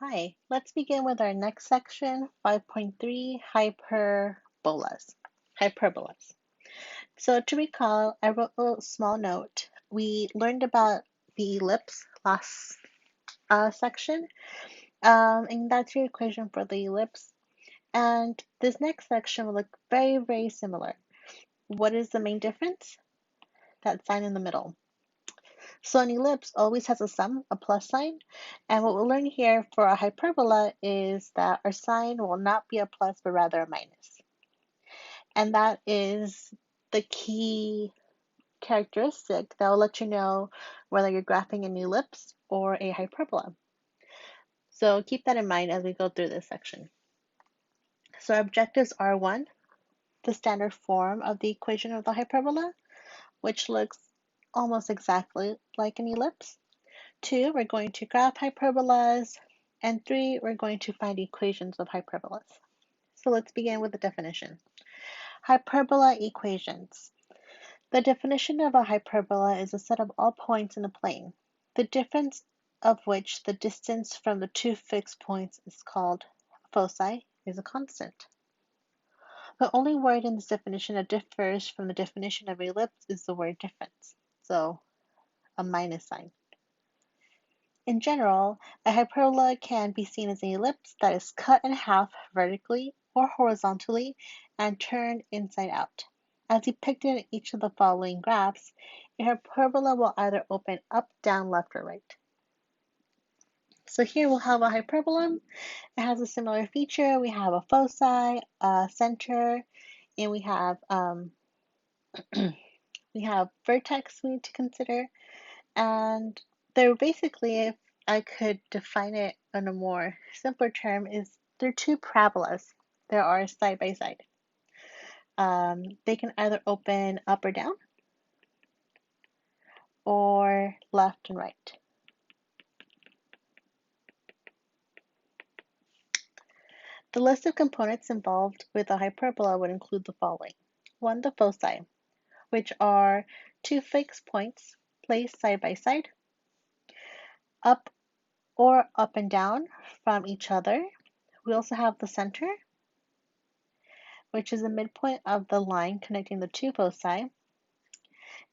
Hi, let's begin with our next section, 5.3, hyperbolas. So to recall, I wrote a small note. We learned about the ellipse last section, and that's your equation for the ellipse. And this next section will look very, very similar. What is the main difference? That sign in the middle. So an ellipse always has a sum, a plus sign, and what we'll learn here for a hyperbola is that our sign will not be a plus but rather a minus. And that is the key characteristic that will let you know whether you're graphing an ellipse or a hyperbola. So keep that in mind as we go through this section. So our objectives are one, the standard form of the equation of the hyperbola, which looks almost exactly like an ellipse. Two, we're going to graph hyperbolas. And three, we're going to find equations of hyperbolas. So let's begin with the definition. Hyperbola equations. The definition of a hyperbola is a set of all points in a plane, the difference of which the distance from the two fixed points is called foci is a constant. The only word in this definition that differs from the definition of ellipse is the word difference, so a minus sign. In general, a hyperbola can be seen as an ellipse that is cut in half vertically or horizontally and turned inside out. As depicted in each of the following graphs, a hyperbola will either open up, down, left, or right. So here we'll have a hyperbola. It has a similar feature. We have a foci, a center, and we have we have vertex we need to consider. And they're basically, if I could define it in a more simpler term, is they're two parabolas that are side by side. They can either open up or down, or left and right. The list of components involved with a hyperbola would include the following. One, the foci, which are two fixed points placed side by side, up or up and down from each other. We also have the center, which is the midpoint of the line connecting the two foci.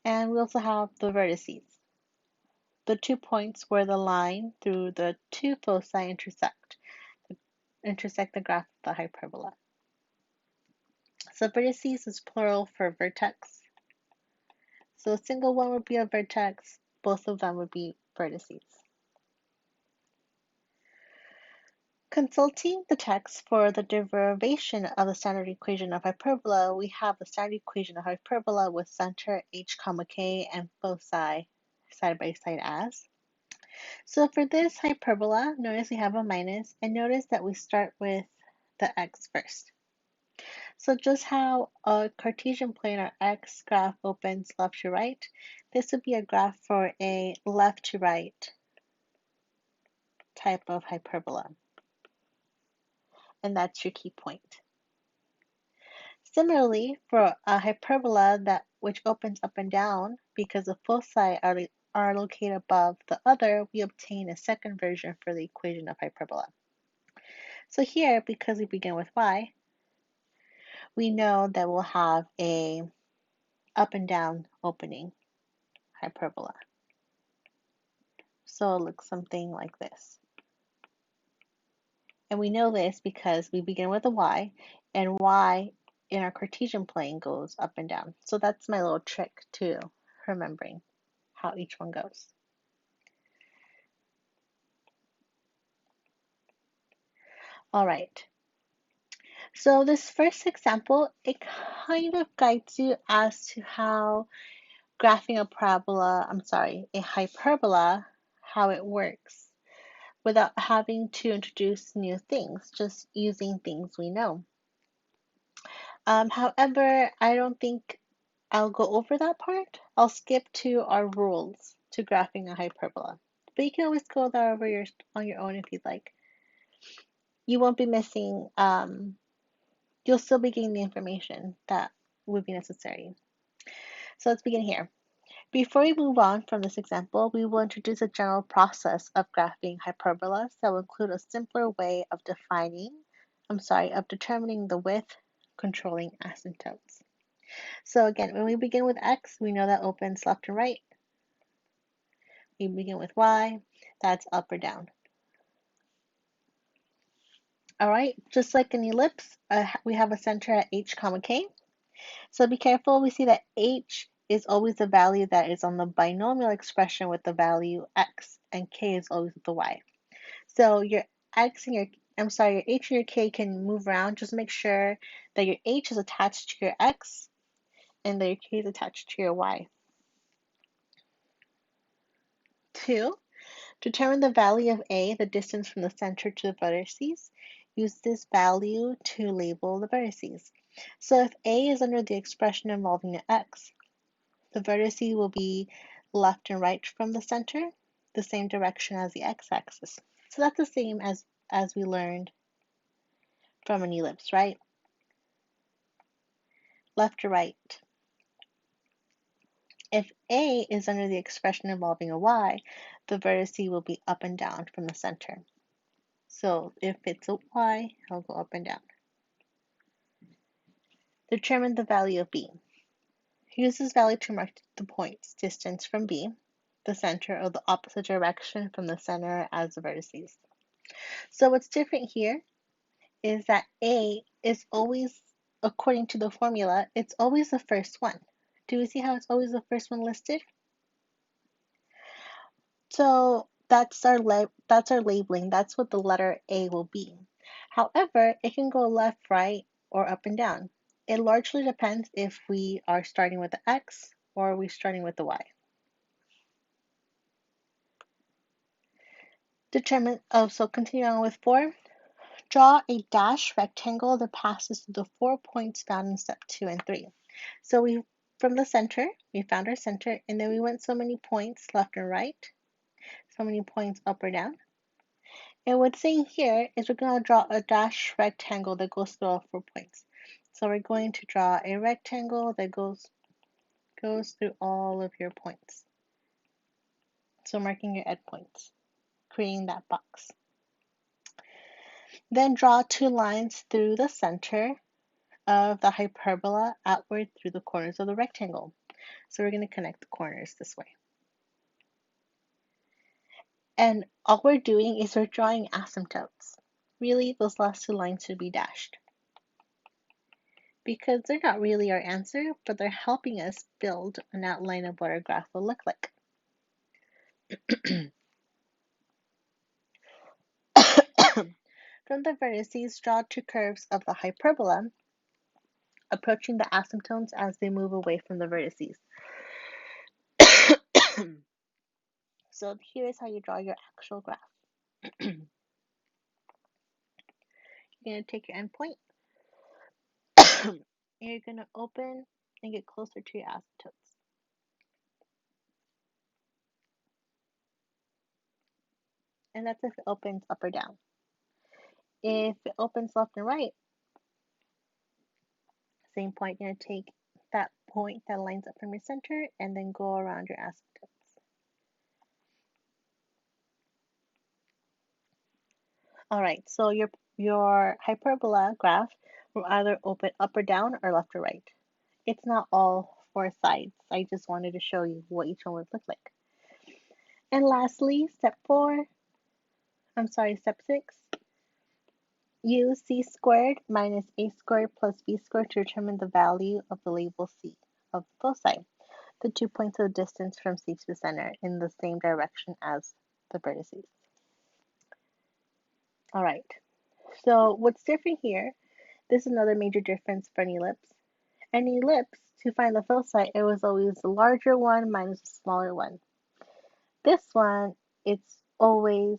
And we also have the vertices, the 2 points where the line through the two foci intersect the graph of the hyperbola. So vertices is plural for vertex. So a single one would be a vertex, both of them would be vertices. Consulting the text for the derivation of the standard equation of hyperbola, we have the standard equation of hyperbola with center h comma k and foci side by side as. So for this hyperbola, notice we have a minus, and notice that we start with the x first. So just how a Cartesian planar x graph opens left to right, this would be a graph for a left to right type of hyperbola. And that's your key point. Similarly, for a hyperbola which opens up and down because the foci are located above the other, we obtain a second version for the equation of hyperbola. So here, because we begin with y, we know that we'll have a up and down opening hyperbola. So it looks something like this. And we know this because we begin with a y, and y in our Cartesian plane goes up and down. So that's my little trick to remembering how each one goes. All right. So this first example, it kind of guides you as to how graphing a hyperbola, how it works without having to introduce new things, just using things we know. However, I don't think I'll go over that part. I'll skip to our rules to graphing a hyperbola. But you can always go there on your own if you'd like. You won't be missing, you'll still be getting the information that would be necessary. So let's begin here. Before we move on from this example, we will introduce a general process of graphing hyperbolas that will include a simpler way of determining the width, controlling asymptotes. So again, when we begin with x, we know that opens left and right. We begin with y, that's up or down. All right, just like an ellipse, we have a center at h comma k. So be careful, we see that h is always the value that is on the binomial expression with the value x, and k is always with the y. So your x and your your h and your k can move around. Just make sure that your h is attached to your x and that your k is attached to your y. 2. Determine the value of a, the distance from the center to the vertices. Use this value to label the vertices. So if a is under the expression involving an x, the vertices will be left and right from the center, the same direction as the x-axis. So that's the same as we learned from an ellipse, right? Left to right. If a is under the expression involving a y, the vertices will be up and down from the center. So if it's a y, it'll go up and down. Determine the value of b. Use this value to mark the point's distance from b, the center, or the opposite direction from the center as the vertices. So what's different here is that a is always, according to the formula, it's always the first one. Do you see how it's always the first one listed? So that's our labeling. That's what the letter A will be. However, it can go left, right, or up and down. It largely depends if we are starting with the X or are we starting with the Y. So continue on with 4. Draw a dashed rectangle that passes through the 4 points found in step 2 and 3. So from the center, we found our center, and then we went so many points left and right, so many points up or down. And what's saying here is we're going to draw a dashed rectangle that goes through all 4 points. So we're going to draw a rectangle that goes through all of your points. So marking your endpoints, creating that box. Then draw 2 lines through the center of the hyperbola outward through the corners of the rectangle. So we're going to connect the corners this way. And all we're doing is we're drawing asymptotes. Really, those last 2 lines should be dashed, because they're not really our answer, but they're helping us build an outline of what our graph will look like. From the vertices, draw 2 curves of the hyperbola, approaching the asymptotes as they move away from the vertices. So here is how you draw your actual graph. You're going to take your endpoint, and you're going to open and get closer to your asymptotes. And that's if it opens up or down. If it opens left and right, same point, you're going to take that point that lines up from your center and then go around your asymptotes. All right, so your hyperbola graph will either open up or down or left or right. It's not all 4 sides. I just wanted to show you what each one would look like. And lastly, step 6. Use c squared minus a squared plus b squared to determine the value of the label c of the foci, the 2 points of distance from c to the center in the same direction as the vertices. All right, so what's different here, this is another major difference for an ellipse. An ellipse, to find the foci, it was always the larger one minus the smaller one. This one, it's always,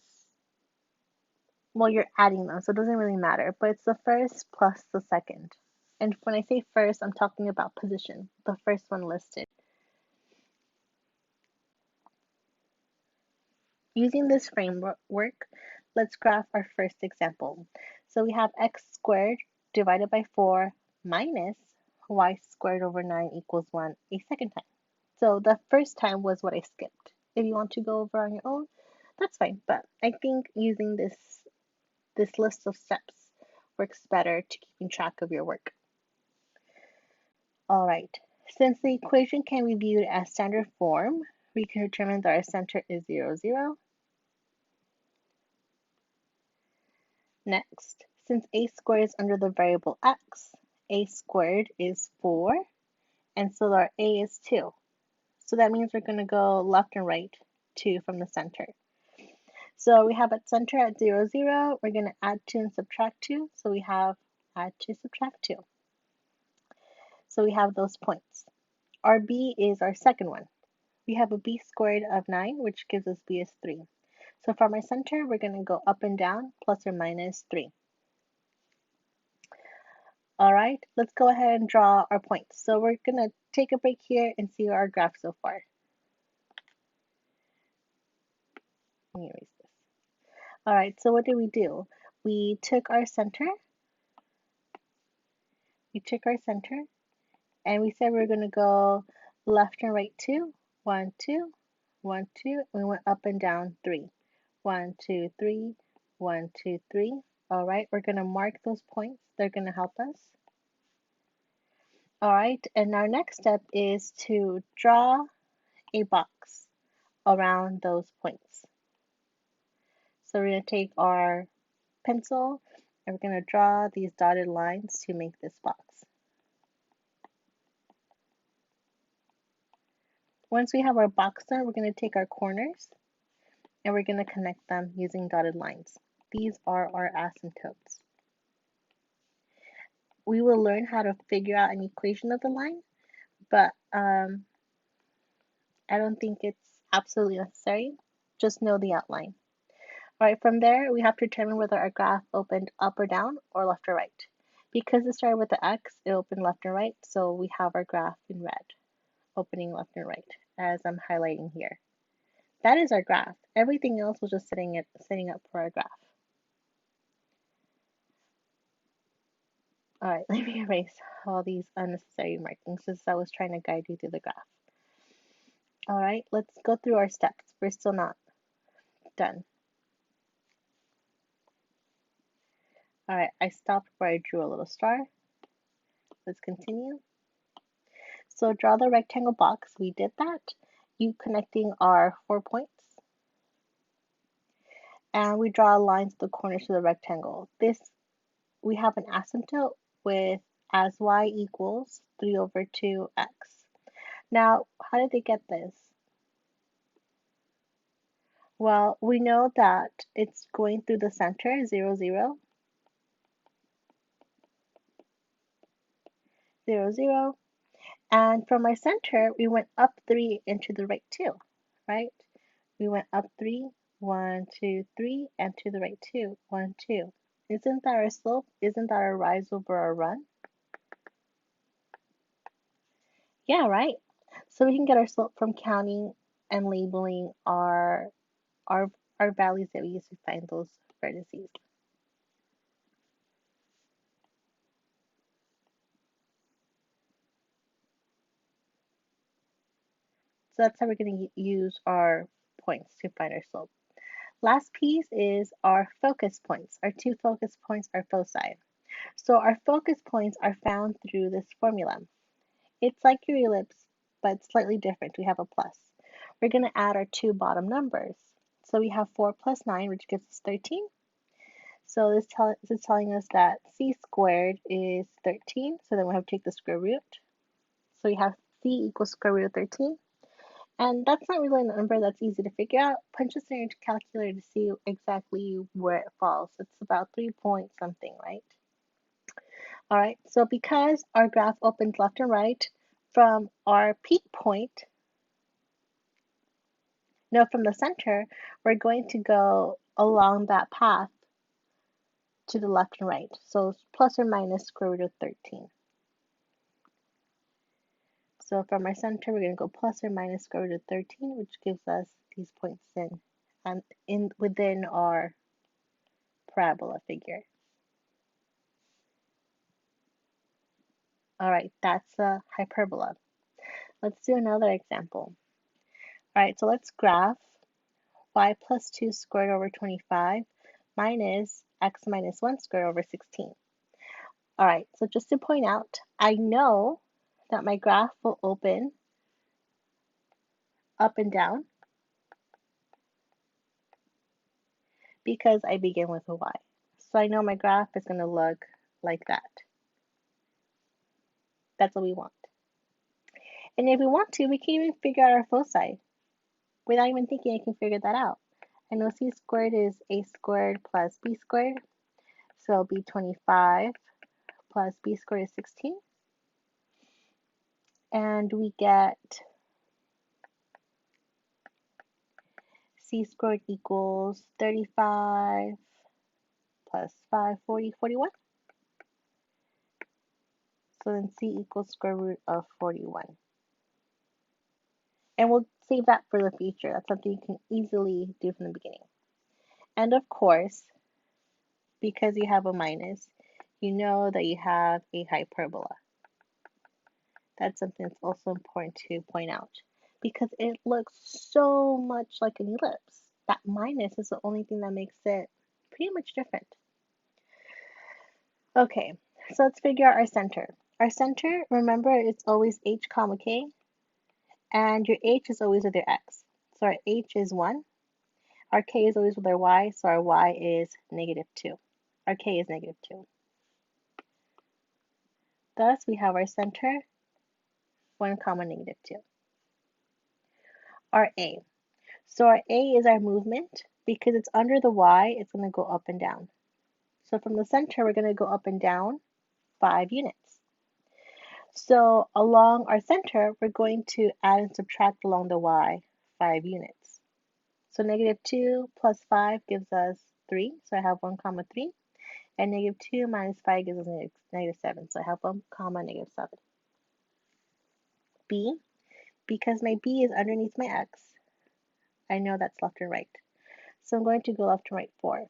well, you're adding them, so it doesn't really matter, but it's the first plus the second. And when I say first, I'm talking about position, the first one listed. Using this framework, let's graph our first example. So we have x squared divided by 4 minus y squared over 9 equals 1 a second time. So the first time was what I skipped. If you want to go over on your own, that's fine. But I think using this list of steps works better to keeping track of your work. All right. Since the equation can be viewed as standard form, we can determine that our center is 0, 0. Next, since a squared is under the variable x, a squared is 4, and so our a is 2. So that means we're going to go left and right 2 from the center. So we have at center at 0, 0, we're going to add 2 and subtract 2. So we have add 2, subtract 2. So we have those points. Our b is our second one. We have a b squared of 9, which gives us b is 3. So from our center, we're going to go up and down, plus or minus 3. All right, let's go ahead and draw our points. So we're going to take a break here and see our graph so far. Let me erase this. All right, so what did we do? We took our center, and we said we're going to go left and right 2, 1, 2, 1, 2, and we went up and down 3. 1, 2, 3, 1, 2, 3. All right, we're going to mark those points. They're going to help us. All right, and our next step is to draw a box around those points. So we're going to take our pencil and we're going to draw these dotted lines to make this box. Once we have our box done, we're going to take our corners and we're going to connect them using dotted lines. These are our asymptotes. We will learn how to figure out an equation of the line, but I don't think it's absolutely necessary. Just know the outline. All right, from there, we have to determine whether our graph opened up or down or left or right. Because it started with the x, it opened left and right, so we have our graph in red, opening left and right, as I'm highlighting here. That is our graph. Everything else was just setting up for our graph. All right, let me erase all these unnecessary markings since I was trying to guide you through the graph. All right, let's go through our steps. We're still not done. All right, I stopped where I drew a little star. Let's continue. So draw the rectangle box. We did that. You connecting our 4 points. And we draw lines to the corners of the rectangle. This, we have an asymptote with as y equals 3 over 2x. Now, how did they get this? Well, we know that it's going through the center, 0, 0, 0, 0. And from our center, we went up 3 into the right 2, right? We went up 3, 1, 2, 3, and to the right 2, 1, 2. Isn't that our slope? Isn't that our rise over our run? Yeah, right? So we can get our slope from counting and labeling our values that we use to find those vertices. So that's how we're going to use our points to find our slope. Last piece is our focus points. Our 2 focus points are foci. So our focus points are found through this formula. It's like your ellipse, but slightly different. We have a plus. We're going to add our 2 bottom numbers. So we have 4 plus 9, which gives us 13. So this is telling us that c squared is 13. So then we have to take the square root. So we have c equals square root of 13. And that's not really a number that's easy to figure out. Punch this in your calculator to see exactly where it falls. It's about 3 point something, right? All right, so because our graph opens left and right, from our peak point, no, from the center, we're going to go along that path to the left and right. So plus or minus square root of 13. So from our center, we're going to go plus or minus square root of 13, which gives us these points within our parabola figure. All right, that's a hyperbola. Let's do another example. All right, so let's graph y plus 2 squared over 25 minus x minus 1 squared over 16. All right, so just to point out, I know that my graph will open up and down because I begin with a y. So I know my graph is going to look like that. That's what we want. And if we want to, we can even figure out our foci. Without even thinking, I can figure that out. I know c squared is a squared plus b squared. So it'll be 25 plus b squared is 16. And we get c squared equals 35 plus 5, 40, 41. So then c equals square root of 41. And we'll save that for the future. That's something you can easily do from the beginning. And of course, because you have a minus, you know that you have a hyperbola. That's something that's also important to point out because it looks so much like an ellipse. That minus is the only thing that makes it pretty much different. Okay, so let's figure out our center. Our center, remember, it's always h comma k, and your h is always with your x. So our h is 1, our k is always with our y, so our y is negative 2. Our k is negative 2. Thus, we have our center, 1 comma negative 2. Our a. So our a is our movement. Because it's under the y, it's going to go up and down. So from the center, we're going to go up and down 5 units. So along our center, we're going to add and subtract along the y 5 units. So negative 2 plus 5 gives us 3. So I have 1 comma 3. And negative 2 minus 5 gives us negative 7. So I have 1 comma negative 7. B, because my b is underneath my x, I know that's left and right. So I'm going to go left and right 4.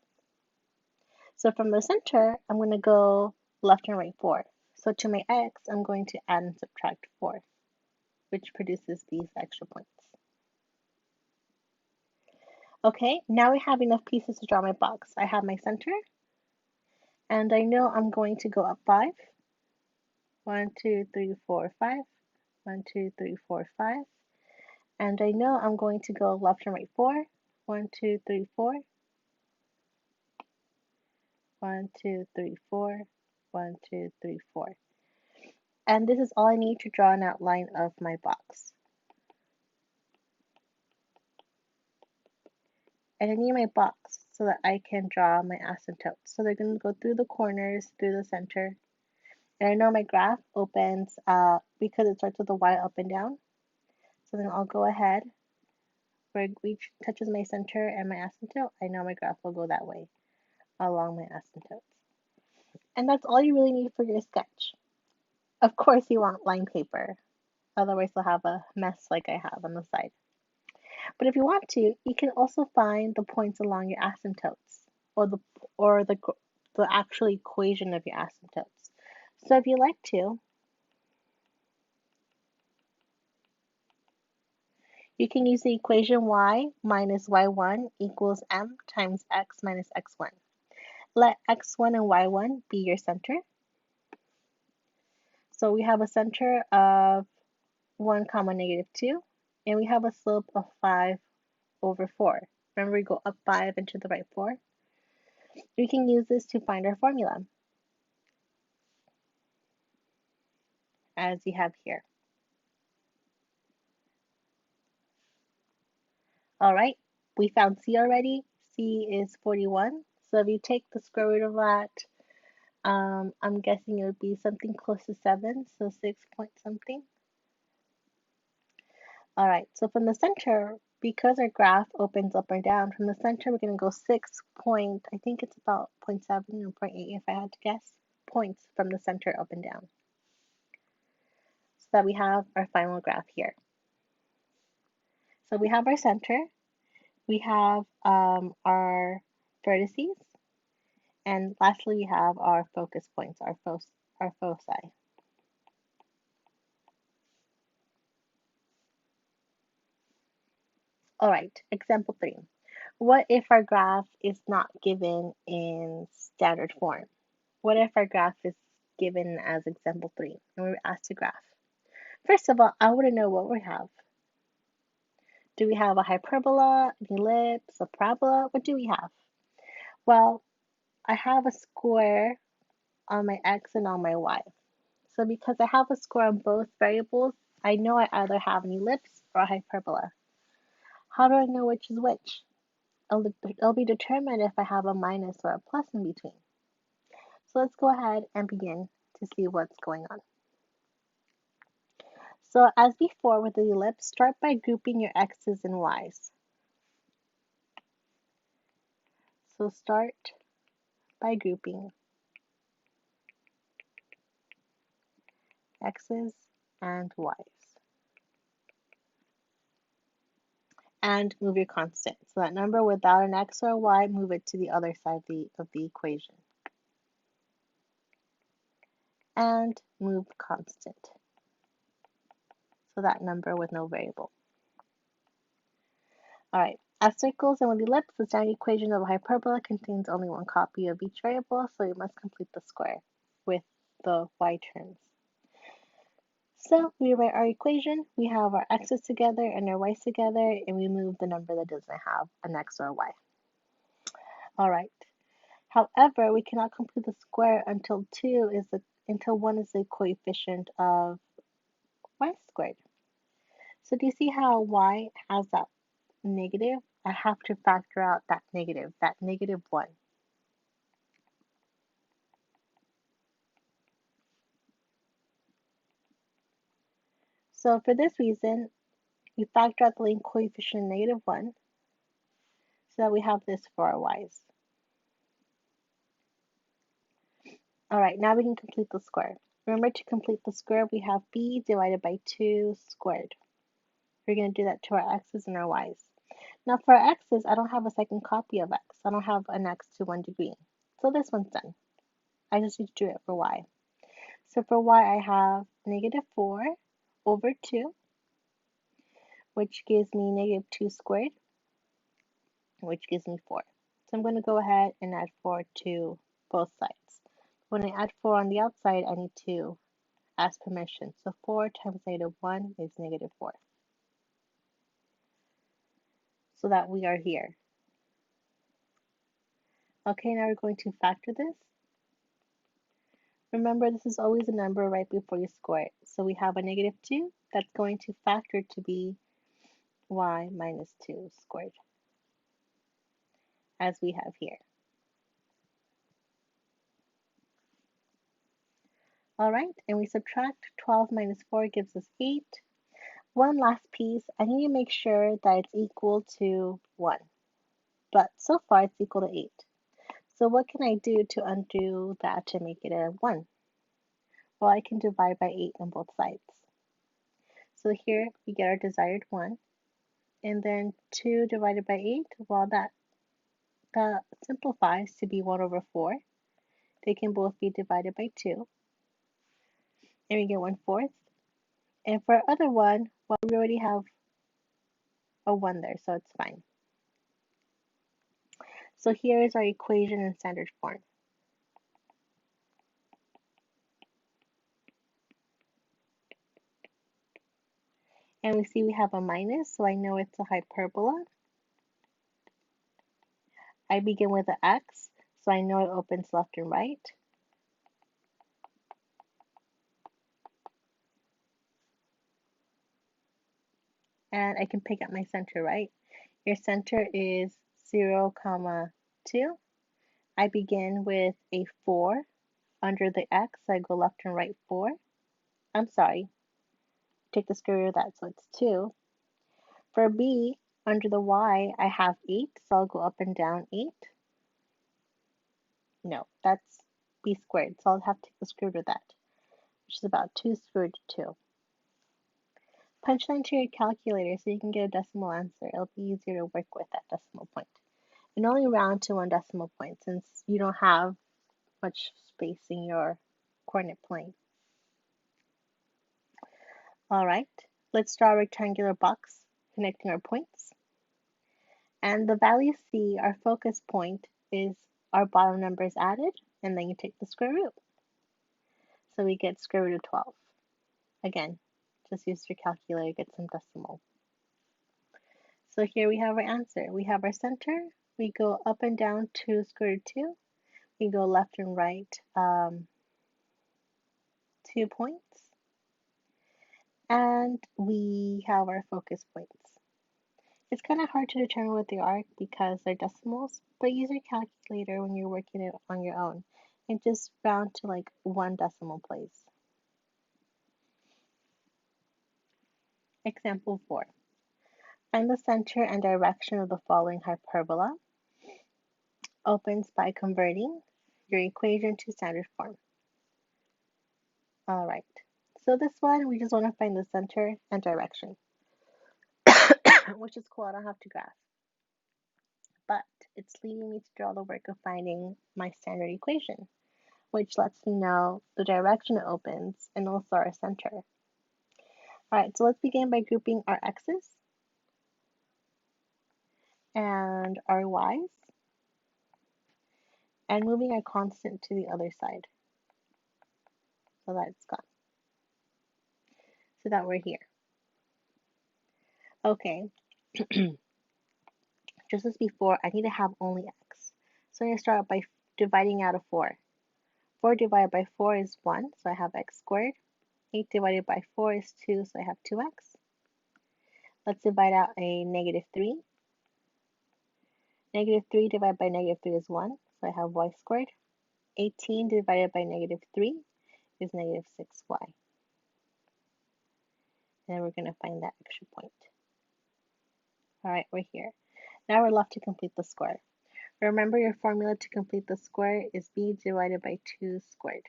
So from the center, I'm going to go left and right 4. So to my x, I'm going to add and subtract 4, which produces these extra points. Okay, now I have enough pieces to draw my box. I have my center, and I know I'm going to go up 5. 1, 2, 3, 4, 5. 1, 2, 3, 4, 5. And I know I'm going to go left and right 4. 1, 2, 3, 4. 1, 2, 3, 4. 1, 2, 3, 4. And this is all I need to draw an outline of my box. And I need my box so that I can draw my asymptotes. So they're going to go through the corners, through the center. And I know my graph opens because it starts with the y up and down. So then I'll go ahead where it touches my center and my asymptote. I know my graph will go that way along my asymptotes. And that's all you really need for your sketch. Of course, you want line paper. Otherwise, you'll have a mess like I have on the side. But if you want to, you can also find the points along your asymptotes or the actual equation of your asymptotes. So if you like to, you can use the equation y minus y1 equals m times x minus x1. Let x1 and y1 be your center. So we have a center of 1 comma negative 2, and we have a slope of 5 over 4. Remember, we go up 5 and to the right 4. We can use this to find our formula, as you have here. All right, we found C already. C is 41. So if you take the square root of that, I'm guessing it would be something close to 7, so 6 point something. All right, so from the center, because our graph opens up and down, from the center we're going to go 6 point, I think it's about 0.7 or 0.8 if I had to guess, points from the center up and down. So that we have our final graph here. So we have our center, we have our vertices, and lastly we have our focus points, our foci. All right, example 3. What if our graph is not given in standard form? What if our graph is given as example 3 and we're asked to graph? First of all, I want to know what we have. Do we have a hyperbola, an ellipse, a parabola? What do we have? Well, I have a square on my x and on my y. So because I have a square on both variables, I know I either have an ellipse or a hyperbola. How do I know which is which? It'll be determined if I have a minus or a plus in between. So let's go ahead and begin to see what's going on. So as before with the ellipse, start by grouping your x's and y's. So start by grouping x's and y's. And move your constant. So that number without an x or a y, move it to the other side of the equation. And move constant. So that number with no variable. All right, as circles and with ellipse, the standard equation of a hyperbola contains only one copy of each variable, so you must complete the square with the y terms. So we write our equation, we have our x's together and our y's together, and we move the number that doesn't have an x or a y. All right. However, we cannot complete the square until 1 is the coefficient of y squared. So do you see how y has that negative? I have to factor out that negative 1. So for this reason, we factor out the leading coefficient -1, so that we have this for our y's. All right, now we can complete the square. Remember, to complete the square, we have b divided by 2 squared. We're going to do that to our x's and our y's. Now for our x's, I don't have a second copy of x. I don't have an x to 1 degree. So this one's done. I just need to do it for y. So for y, I have -4 over 2, which gives me -2 squared, which gives me 4. So I'm going to go ahead and add 4 to both sides. When I add 4 on the outside, I need to ask permission. So 4 times -1 is -4. So that we are here. Okay, now we're going to factor this. Remember, this is always a number right before you square it. So we have a -2 that's going to factor to be y minus 2 squared, as we have here. All right, and we subtract 12 minus 4 gives us 8. One last piece, I need to make sure that it's equal to 1. But so far it's equal to 8. So what can I do to undo that to make it a 1? Well, I can divide by 8 on both sides. So here we get our desired 1. And then 2 divided by 8, well, that simplifies to be 1 over 4. They can both be divided by 2. And we get 1/4. And for our other one, well, we already have a 1 there, so it's fine. So here is our equation in standard form. And we see we have a minus, so I know it's a hyperbola. I begin with an x, so I know it opens left and right. And I can pick up my center, right? Your center is 0, 2. I begin with a 4. Under the x, I go left and right 4. I'm sorry, take the square root of that, so it's 2. For b, under the y, I have 8, so I'll go up and down 8. No, that's b squared, so I'll have to take the square root of that, which is about 2 squared root of 2. Punch that into your calculator so you can get a decimal answer. It'll be easier to work with that decimal point. And only round to 1 decimal point since you don't have much space in your coordinate plane. All right, let's draw a rectangular box connecting our points. And the value C, our focus point, is our bottom numbers added, and then you take the square root. So we get square root of 12. Again, just use your calculator, get some decimal. So here we have our answer. We have our center. We go up and down to square root 2. We go left and right 2 points. And we have our focus points. It's kind of hard to determine what they are because they're decimals, but use your calculator when you're working it on your own and just round to like one decimal place. Example 4. Find the center and direction of the following hyperbola. Opens by converting your equation to standard form. All right, so this one, we just want to find the center and direction, which is cool. I don't have to graph. But it's leading me to do all the work of finding my standard equation, which lets me know the direction it opens and also our center. All right, so let's begin by grouping our x's and our y's and moving our constant to the other side so that it's gone, so that we're here. Okay, just as before, I need to have only x. So I'm going to start by dividing out of 4. 4 divided by 4 is 1, so I have x squared. 8 divided by 4 is 2, so I have 2x. Let's divide out a negative 3. Negative 3 divided by negative 3 is 1, so I have y squared. 18 divided by negative 3 is negative 6y. And then we're going to find that extra point. All right, we're here. Now we're left to complete the square. Remember, your formula to complete the square is b divided by 2 squared.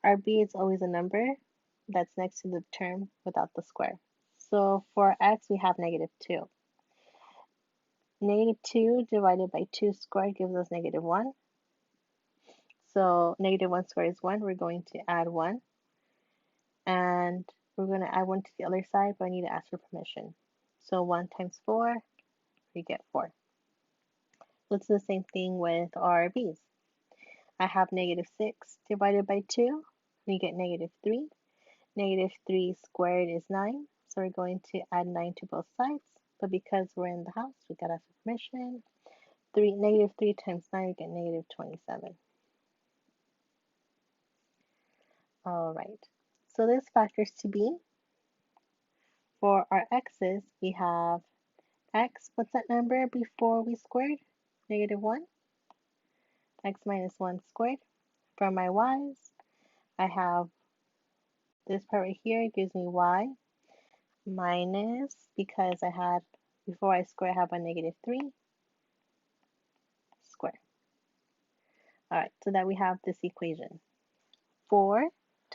Our b is always a number that's next to the term without the square. So for x, we have negative 2. Negative 2 divided by 2 squared gives us negative 1. So negative 1 squared is 1. We're going to add 1. And we're going to add 1 to the other side, but I need to ask for permission. So 1 times 4, we get 4. Let's do the same thing with our b's. I have negative 6 divided by 2. We get negative 3. Negative 3 squared is 9. So we're going to add 9 to both sides. But because we're in the house, we got to ask for permission. Negative 3 times 9, we get negative 27. All right. So this factors to b. For our x's, we have x, what's that number before we squared? Negative 1. X minus 1 squared. For my y's, I have this part right here gives me y minus, because I had, before I square, I have a negative 3 square. All right, so that we have this equation. 4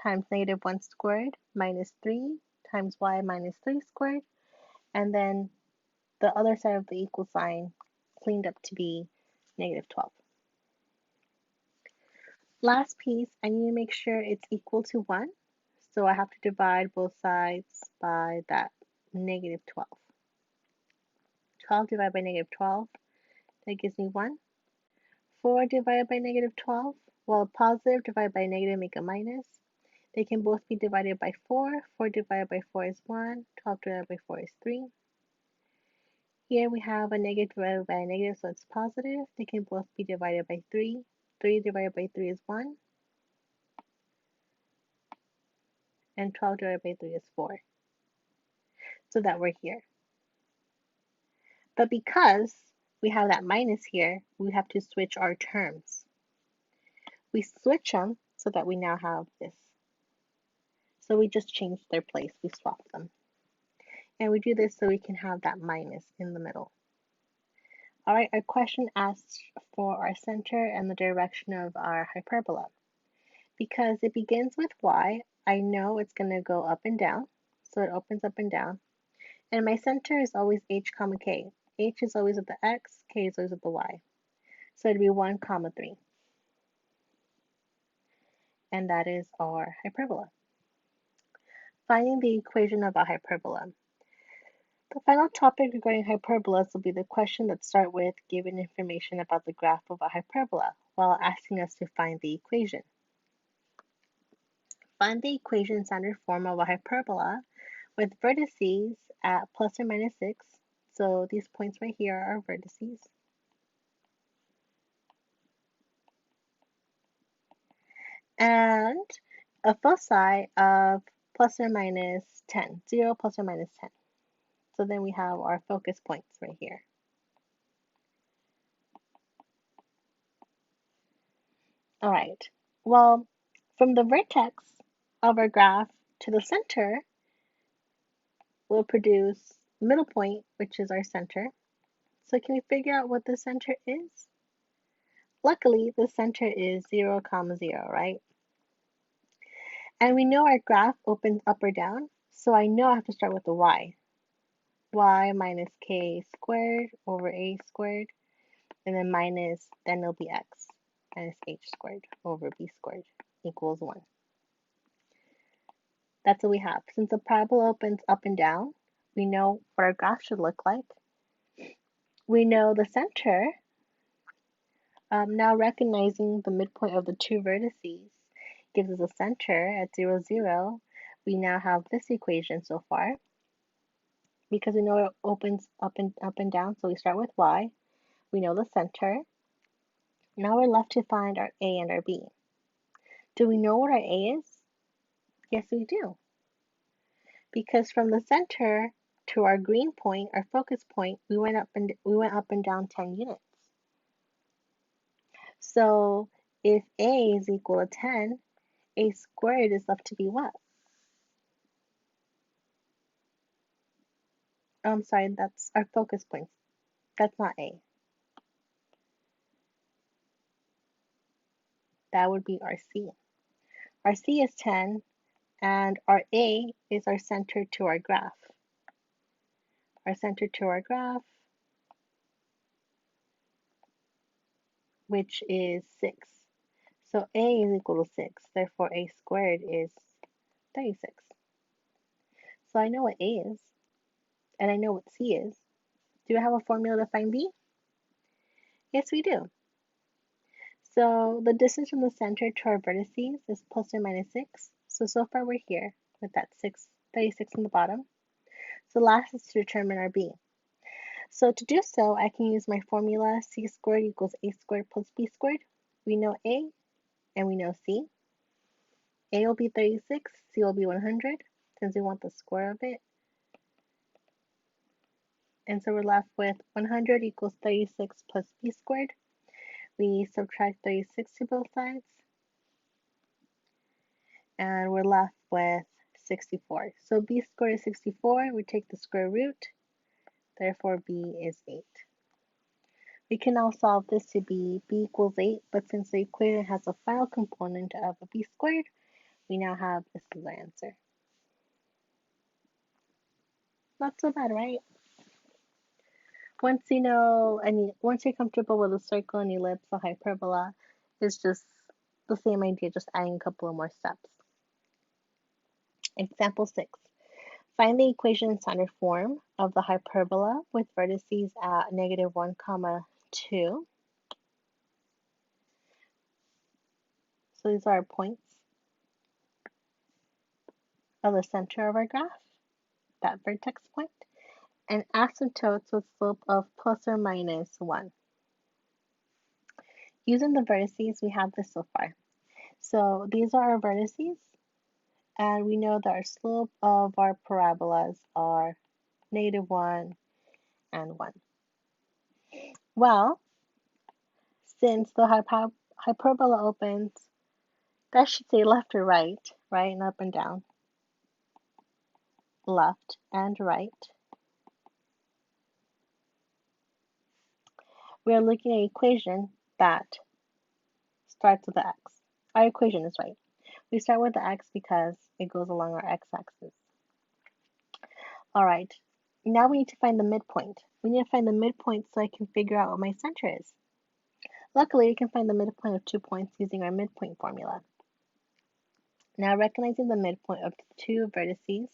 times negative 1 squared minus 3 times y minus 3 squared. And then the other side of the equal sign cleaned up to be negative 12. Last piece, I need to make sure it's equal to 1. So I have to divide both sides by that negative 12. 12 divided by negative 12, that gives me 1. 4 divided by negative 12, well, positive divided by negative make a minus. They can both be divided by 4. 4 divided by 4 is 1. 12 divided by 4 is 3. Here we have a negative divided by a negative, so it's positive. They can both be divided by 3. 3 divided by 3 is 1. And 12 divided by 3 is 4. So that we're here. But because we have that minus here, we have to switch our terms. We switch them so that we now have this. So we just changed their place, we swapped them. And we do this so we can have that minus in the middle. All right, our question asks for our center and the direction of our hyperbola. Because it begins with y, I know it's going to go up and down. So it opens up and down. And my center is always h comma k. H is always at the x, k is always at the y. So it'd be 1 comma 3. And that is our hyperbola. Finding the equation of a hyperbola. The final topic regarding hyperbolas will be the question that start with given information about the graph of a hyperbola while asking us to find the equation. Find the equation standard form of a hyperbola with vertices at plus or minus 6. So these points right here are vertices. And a foci of plus or minus 10, 0 plus or minus 10. So then we have our focus points right here. All right, well, from the vertex of our graph to the center, we'll produce middle point, which is our center. So can we figure out what the center is? Luckily, the center is 0, 0, right? And we know our graph opens up or down, so I know I have to start with the y. Y minus k squared over a squared, and then then it'll be x minus h squared over b squared equals 1. That's what we have. Since the parabola opens up and down, we know what our graph should look like. We know the center. Now recognizing the midpoint of the two vertices gives us a center at 0, 0. We now have this equation so far. Because we know it opens up and down, so we start with y. We know the center. Now we're left to find our a and our b. Do we know what our a is? Yes, we do. Because from the center to our green point, our focus point, we went up and down 10 units. So if a is equal to 10, a squared is left to be what? Oh, I'm sorry, that's our focus points. That's not a. That would be our c. Our c is 10, and our a is our center to our graph. Our center to our graph, which is 6. So a is equal to 6, therefore a squared is 36. So I know what a is, and I know what c is. Do I have a formula to find b? Yes, we do. So the distance from the center to our vertices is plus or minus 6. So far we're here with that 36 in the bottom. So last is to determine our b. So to do so, I can use my formula c squared equals a squared plus b squared. We know a and we know c. A will be 36, c will be 100, since we want the square of it. And so we're left with 100 equals 36 plus b squared. We subtract 36 to both sides, and we're left with 64. So b squared is 64, we take the square root, therefore b is 8. We can now solve this to be b equals 8, but since the equation has a final component of a b squared, we now have this as our answer. Not so bad, right? Once you know, once you're comfortable with a circle, an ellipse, a hyperbola, it's just the same idea, just adding a couple of more steps. Example 6. Find the equation in standard form of the hyperbola with vertices at -1, 2. So these are our points of the center of our graph, that vertex point, and asymptotes with slope of plus or minus 1. Using the vertices, we have this so far. So these are our vertices, and we know that our slope of our parabolas are -1 and 1. Well, since the hyperbola opens, that should say left or right, right, and up and down, left and right. We are looking at an equation that starts with the x. Our equation is right. We start with the x because it goes along our x-axis. All right, now we need to find the midpoint. We need to find the midpoint so I can figure out what my center is. Luckily, we can find the midpoint of 2 points using our midpoint formula. Now, recognizing the midpoint of 2 vertices,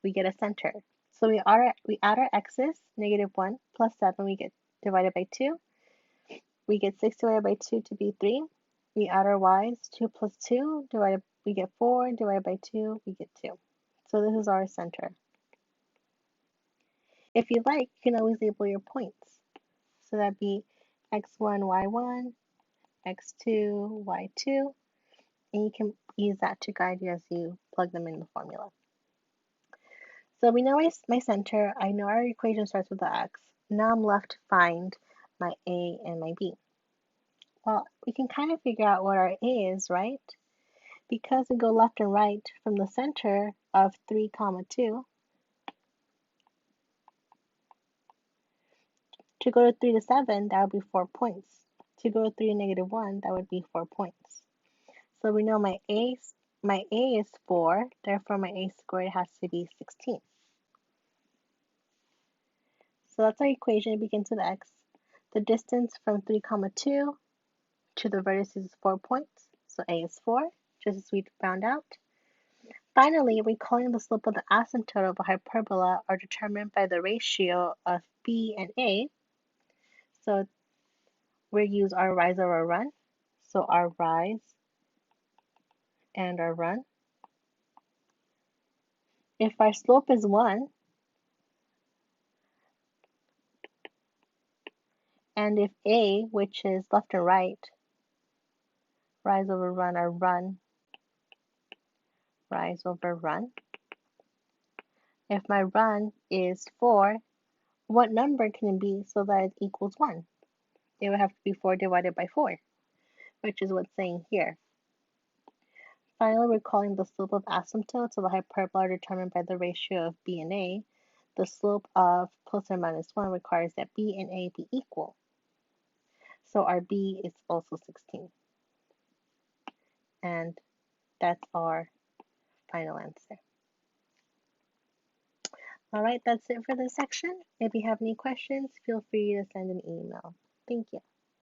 we get a center. So we add our x's, -1 plus 7, we get divided by 2. We get 6 divided by 2 to be 3. We add our y's, 2 plus 2, we get 4, divided by 2, we get 2. So this is our center. If you like, you can always label your points. So that'd be x1, y1, x2, y2, and you can use that to guide you as you plug them in the formula. So we know my center, I know our equation starts with the x. Now I'm left to find my a and my b. Well, we can kind of figure out what our a is, right? Because we go left and right from the center of 3, 2, to go to 3 to 7, that would be 4 points. To go to 3 to -1, that would be 4 points. So we know my a is 4, therefore my a squared has to be 16. So that's our equation. It begins with x. The distance from 3, 2 to the vertices is 4 points. So a is 4, just as we found out. Finally, recalling the slope of the asymptote of a hyperbola are determined by the ratio of b and a. So we'll use our rise over run. So our rise and our run. If our slope is 1, and if a, which is left and right, rise over run, or run, rise over run. If my run is 4, what number can it be so that it equals 1? It would have to be 4 divided by 4, which is what's saying here. Finally, recalling the slope of asymptotes of a hyperbola are determined by the ratio of b and a. The slope of plus or minus 1 requires that b and a be equal. So our b is also 16. And that's our final answer. All right, that's it for this section. If you have any questions, feel free to send an email. Thank you.